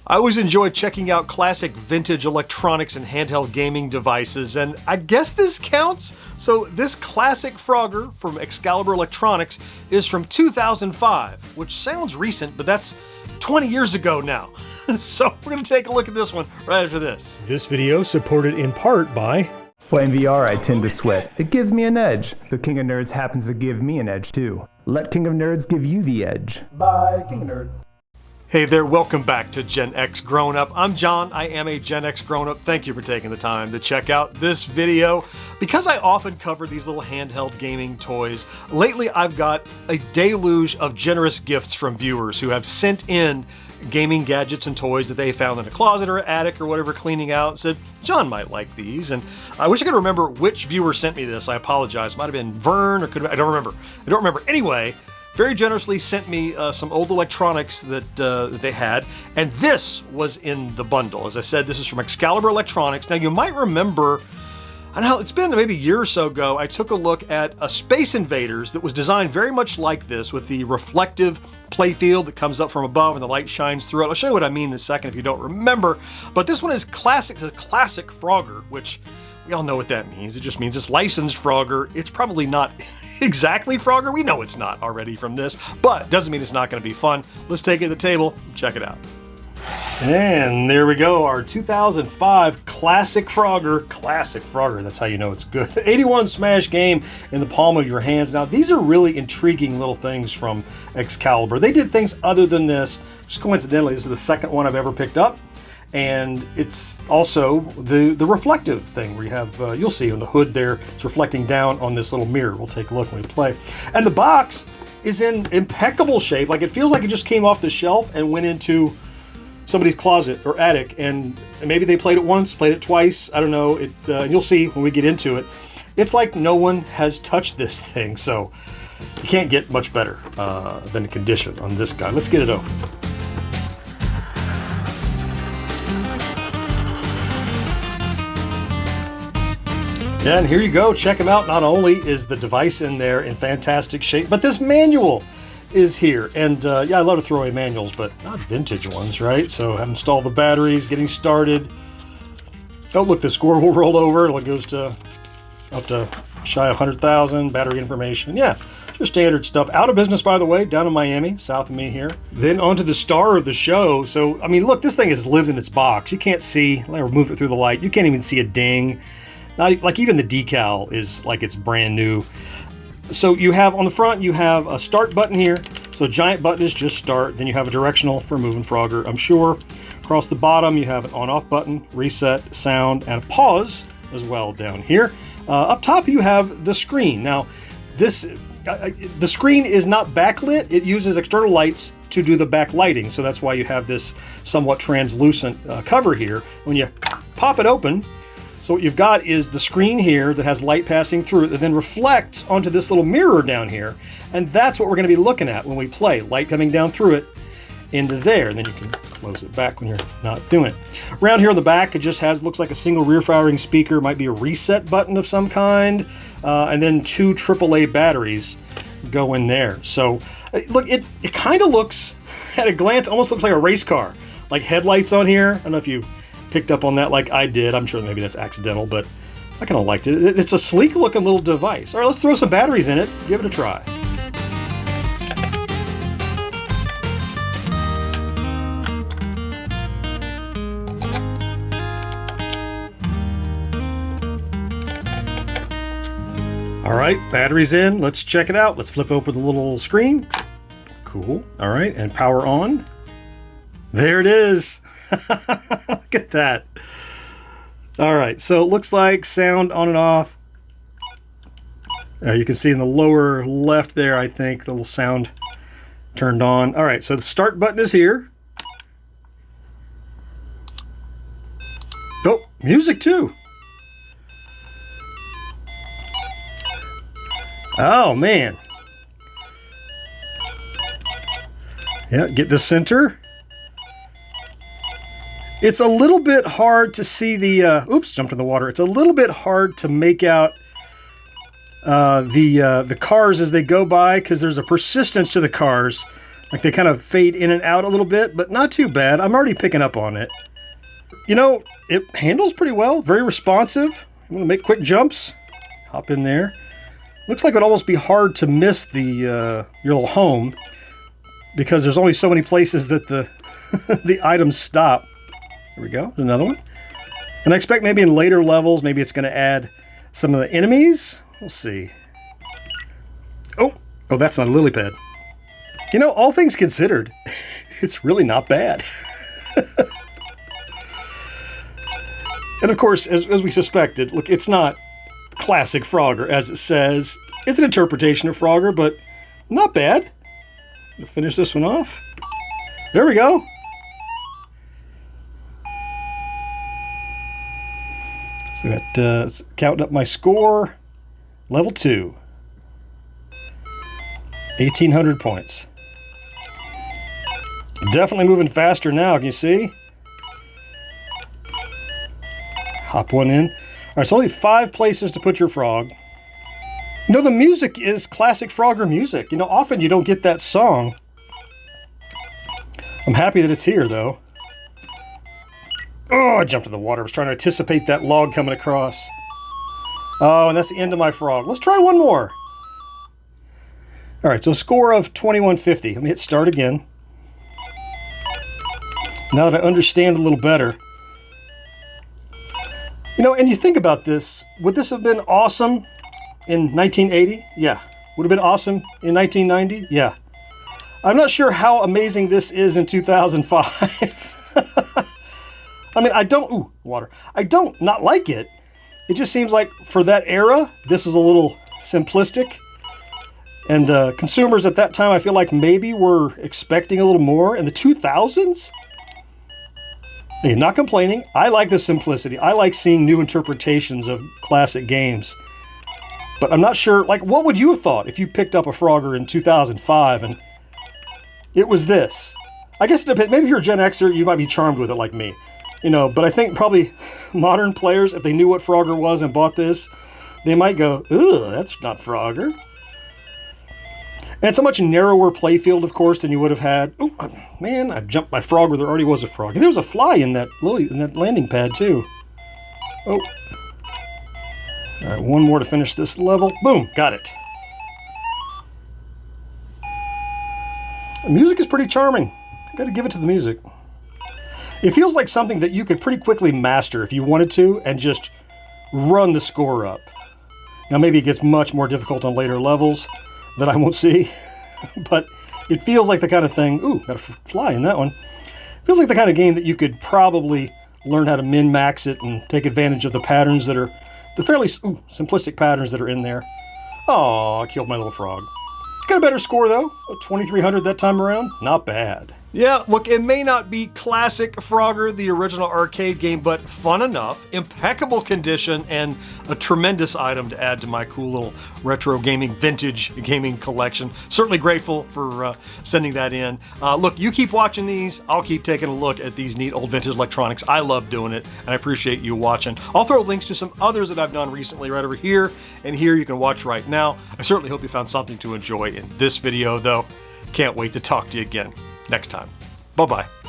I always enjoy checking out classic vintage electronics and handheld gaming devices, and I guess this counts. So this classic Frogger from Excalibur Electronics is from 2005, which sounds recent, but that's 20 years ago now. So we're gonna take a look at this one right after this. This video supported in part by... Playing VR, I tend to sweat. It gives me an edge. So King of Nerds happens to give me an edge too. Let King of Nerds give you the edge. Bye, King of Nerds. Hey there, welcome back to GenXGrownUp. I'm John, I am a GenXGrownUp. Thank you for taking the time to check out this video. Because I often cover these little handheld gaming toys, lately I've got a deluge of generous gifts from viewers who have sent in gaming gadgets and toys that they found in a closet or attic or whatever cleaning out and said, John might like these. And I wish I could remember which viewer sent me this. I apologize. Might have been Vern or could have, I don't remember. Anyway, very generously sent me some old electronics that they had, and this was in the bundle. As I said, this is from Excalibur Electronics. Now you might remember, I don't know, it's been maybe a year or so ago, I took a look at a Space Invaders that was designed very much like this, with the reflective playfield that comes up from above and the light shines through it. I'll show you what I mean in a second if you don't remember. But this one is classic, it's a classic Frogger, which we all know what that means. It just means it's licensed Frogger. It's probably not exactly Frogger. We know it's not already from this, but doesn't mean it's not going to be fun. Let's take it to the table and check it out. And there we go, our 2005 classic Frogger. Classic Frogger, that's how you know it's good. 81 smash game in the palm of your hands. Now, these are really intriguing little things from Excalibur. They did things other than this. Just coincidentally, this is the second one I've ever picked up. And it's also the reflective thing where you have, you'll see on the hood there, it's reflecting down on this little mirror. We'll take a look when we play. And the box is in impeccable shape. Like, it feels like it just came off the shelf and went into somebody's closet or attic, and maybe they played it once, played it twice, I don't know. You'll see when we get into it. It's like no one has touched this thing, so you can't get much better than the condition on this guy. Let's get it open. Yeah, and here you go, check them out. Not only is the device in there in fantastic shape, but this manual is here. And yeah, I love to throw away manuals, but not vintage ones, right? So I've installed the batteries, getting started. Oh, look, the score will roll over. It goes to up to shy of 100,000, battery information. Yeah, just standard stuff. Out of business, by the way, down in Miami, south of me here. Then on to the star of the show. So, I mean, look, this thing has lived in its box. You can't see, let me remove it through the light. You can't even see a ding. Not like even the decal is like it's brand new. So you have on the front, you have a start button here. So giant button is just start. Then you have a directional for moving Frogger, I'm sure. Across the bottom, you have an on-off button, reset, sound, and a pause as well down here. Up top, you have the screen. Now, this the screen is not backlit. It uses external lights to do the backlighting. So that's why you have this somewhat translucent cover here. When you pop it open, so what you've got is the screen here that has light passing through it that then reflects onto this little mirror down here. And that's what we're going to be looking at when we play. Light coming down through it into there. And then you can close it back when you're not doing it. Around here on the back, it just looks like a single rear firing speaker. Might be a reset button of some kind. And then two AAA batteries go in there. So look, it kind of looks, at a glance, almost looks like a race car. Like headlights on here. I don't know if you picked up on that like I did. I'm sure maybe that's accidental, but I kind of liked it. It's a sleek looking little device. All right, let's throw some batteries in it. Give it a try. All right, batteries in. Let's check it out. Let's flip open the little screen. Cool. All right, and power on. There it is. Look at that. All right, so it looks like sound on and off. You can see in the lower left there, I think, the little sound turned on. All right, so the start button is here. Oh, music too. Oh, man. Yeah, get the center. It's a little bit hard to see the, oops, jumped in the water. It's a little bit hard to make out the cars as they go by because there's a persistence to the cars Like they kind of fade in and out a little bit, but not too bad. I'm already picking up on it. You know, it handles pretty well, very responsive. I'm gonna make quick jumps, hop in there. Looks like it would almost be hard to miss the your little home because there's only so many places that the the items stop. There we go, there's another one. And I expect maybe in later levels, maybe it's gonna add some of the enemies. We'll see. Oh, that's not a lily pad. You know, all things considered, it's really not bad. And of course, as we suspected, look, it's not classic Frogger, as it says. It's an interpretation of Frogger, but not bad. Gonna finish this one off. There we go. So that counting up my score. Level 2. 1,800 points. Definitely moving faster now, can you see? Hop one in. All right, so only 5 places to put your frog. You know, the music is classic Frogger music. You know, often you don't get that song. I'm happy that it's here, though. Oh, I jumped in the water. I was trying to anticipate that log coming across. Oh, and that's the end of my frog. Let's try one more. All right, so a score of 2150. Let me hit start again. Now that I understand a little better. You know, and you think about this, would this have been awesome in 1980? Yeah. Would have been awesome in 1990? Yeah. I'm not sure how amazing this is in 2005. I mean, I don't not like it. It just seems like for that era, this is a little simplistic. And consumers at that time, I feel like maybe were expecting a little more. In the 2000s? Hey, not complaining. I like the simplicity. I like seeing new interpretations of classic games. But I'm not sure, like, what would you have thought if you picked up a Frogger in 2005 and it was this? I guess it depends. Maybe if you're a Gen Xer, you might be charmed with it like me. You know, but I think probably modern players, if they knew what Frogger was and bought this, they might go, ugh, that's not Frogger. And it's a much narrower playfield, of course, than you would have had. Oh, man, I jumped my frog where there already was a frog. And there was a fly in that landing pad, too. Oh. All right, one more to finish this level. Boom, got it. The music is pretty charming. I gotta give it to the music. It feels like something that you could pretty quickly master if you wanted to and just run the score up. Now, maybe it gets much more difficult on later levels that I won't see, but it feels like the kind of thing, ooh, got a fly in that one. Feels like the kind of game that you could probably learn how to min-max it and take advantage of the patterns that are, the fairly simplistic patterns that are in there. Oh, I killed my little frog. Got a better score though, 2,300 that time around, not bad. Yeah, look, it may not be classic Frogger, the original arcade game, but fun enough, impeccable condition, and a tremendous item to add to my cool little retro gaming, vintage gaming collection. Certainly grateful for sending that in. Look, you keep watching these, I'll keep taking a look at these neat old vintage electronics. I love doing it, and I appreciate you watching. I'll throw links to some others that I've done recently right over here, and here you can watch right now. I certainly hope you found something to enjoy in this video, though. Can't wait to talk to you again next time. Bye-bye.